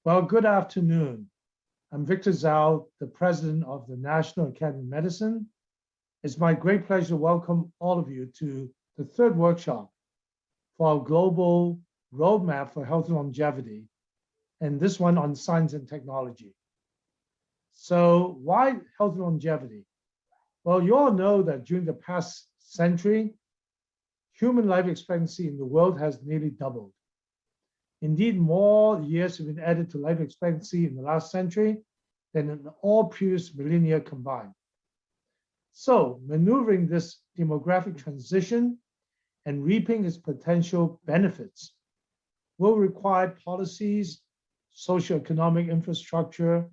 Well, good afternoon. I'm Victor Zhao, the president of the National Academy of Medicine. It's my great pleasure to welcome all of you to the third workshop for our global roadmap for health and longevity, and this one on science and technology. So why health and longevity? Well, you all know that during the past century, human life expectancy in the world has nearly doubled. Indeed, more years have been added to life expectancy in the last century than in all previous millennia combined. So, maneuvering this demographic transition and reaping its potential benefits will require policies, socioeconomic infrastructure,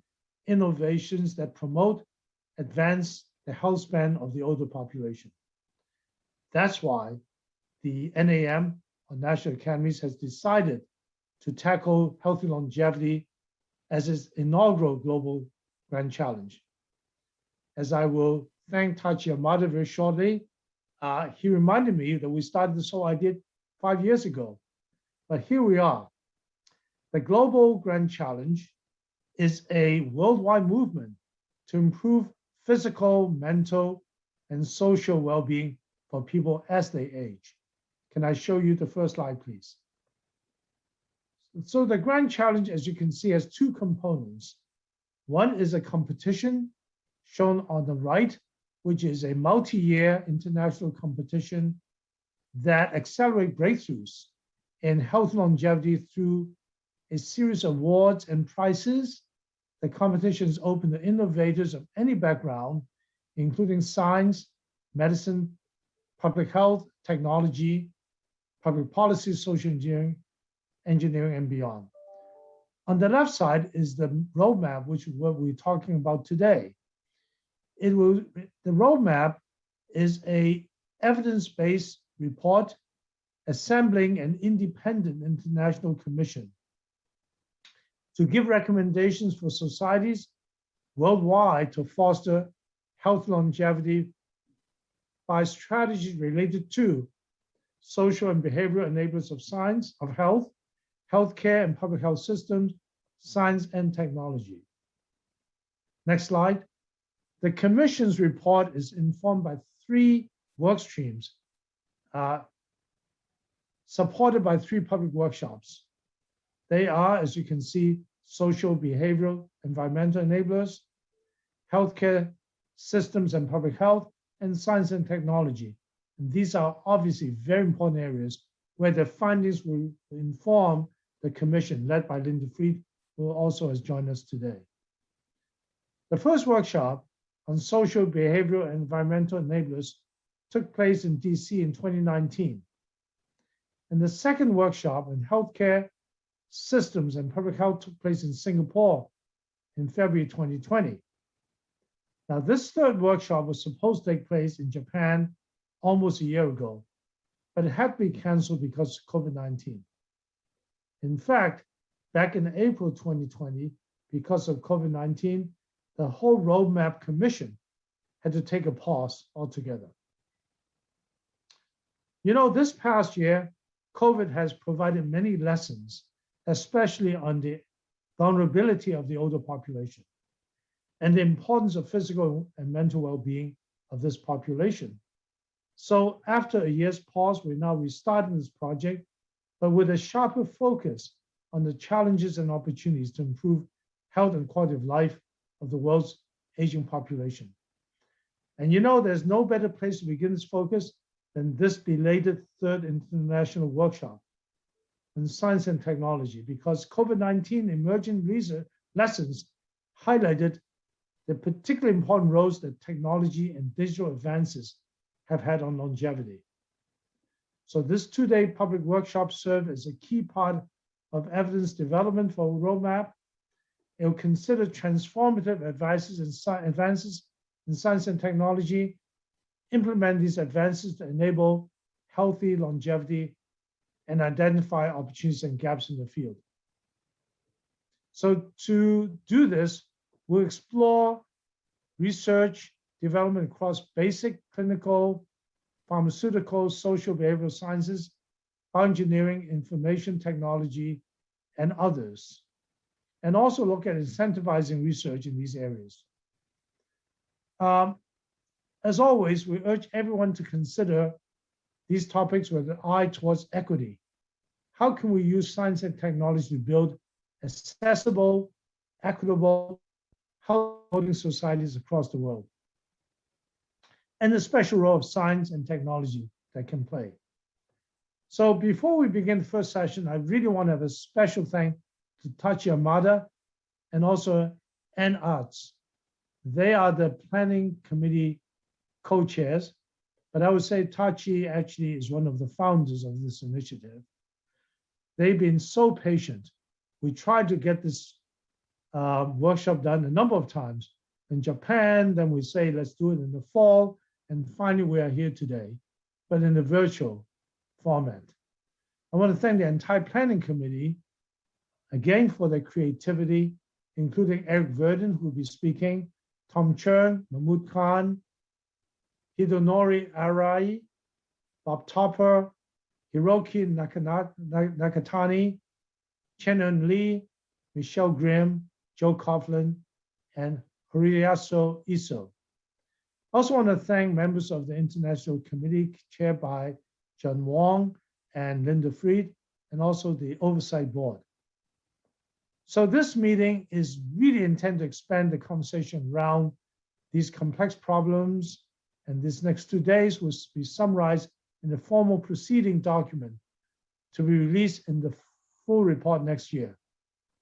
innovations that promote, advance the health span of the older population. That's why the NAM, or National Academies, has decided to tackle healthy longevity as its inaugural global grand challenge. As I will thank Tachi Yamada very shortly, he reminded me that we started this whole idea 5 years ago, but here we are. The Global Grand Challenge is a worldwide movement to improve physical, mental, and social well-being for people as they age. Can I show you the first slide, please? So the Grand Challenge, as you can see, has two components. One is a competition shown on the right, which is a multi-year international competition that accelerates breakthroughs in health and longevity through a series of awards and prizes. The competition is open to innovators of any background, including science, medicine, public health, technology, public policy, social engineering, and beyond. On the left side is the roadmap, which is what we're talking about today. The roadmap is an evidence-based report assembling an independent international commission to give recommendations for societies worldwide to foster health longevity by strategies related to social and behavioral enablers of science, of health, healthcare and public health systems, science and technology. Next slide. The Commission's report is informed by 3 work streams, supported by 3 public workshops. They are, as you can see, social, behavioral, environmental enablers, healthcare systems and public health, and science and technology. And these are obviously very important areas where the findings will inform the commission led by Linda Fried, who also has joined us today. The first workshop on social, behavioral, and environmental enablers took place in DC in 2019. And the second workshop on healthcare systems and public health took place in Singapore in February 2020. Now, this third workshop was supposed to take place in Japan almost a year ago, but it had to be canceled because of COVID-19. In fact, back in April 2020, because of COVID-19, the whole roadmap commission had to take a pause altogether. You know, this past year, COVID has provided many lessons, especially on the vulnerability of the older population and the importance of physical and mental well-being of this population. So after a year's pause, we're now restarting this project, but with a sharper focus on the challenges and opportunities to improve health and quality of life of the world's aging population. And you know, there's no better place to begin this focus than this belated third international workshop on science and technology, because COVID-19 emerging lessons highlighted the particularly important roles that technology and digital advances have had on longevity. So this 2-day public workshop served as a key part of evidence development for a roadmap. It will consider transformative advances in science and technology, implement these advances to enable healthy longevity, and identify opportunities and gaps in the field. So to do this, we'll explore research, development across basic, clinical, pharmaceutical, social, behavioral sciences, bioengineering, information technology, and others. and also look at incentivizing research in these areas. As always, we urge everyone to consider these topics with an eye towards equity. How can we use science and technology to build accessible, equitable, health-promoting societies across the world? And the special role of science and technology that can play. So before we begin the first session, I really want to have a special thank to Tachi Amada and also Ann Arts. They are the planning committee co-chairs, but I would say Tachi actually is one of the founders of this initiative. They've been so patient. We tried to get this workshop done a number of times in Japan, then we say, let's do it in the fall, and finally we are here today, but in a virtual format. I want to thank the entire planning committee, again, for their creativity, including Eric Verdon, who will be speaking, Tom Chern, Mahmood Khan, Hidonori Arai, Bob Topper, Hiroki Nakatani, Chen Lee, Michelle Grimm, Joe Coughlin, and Horiyasu Iso. I also want to thank members of the International Committee chaired by John Wong and Linda Fried, and also the Oversight Board. So this meeting is really intended to expand the conversation around these complex problems, and these next 2 days will be summarized in a formal proceeding document to be released in the full report next year.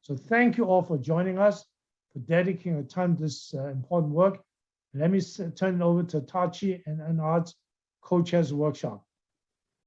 So thank you all for joining us, for dedicating your time to this important work. Let me turn it over to Tachi and Ann Arts co-chairs workshop.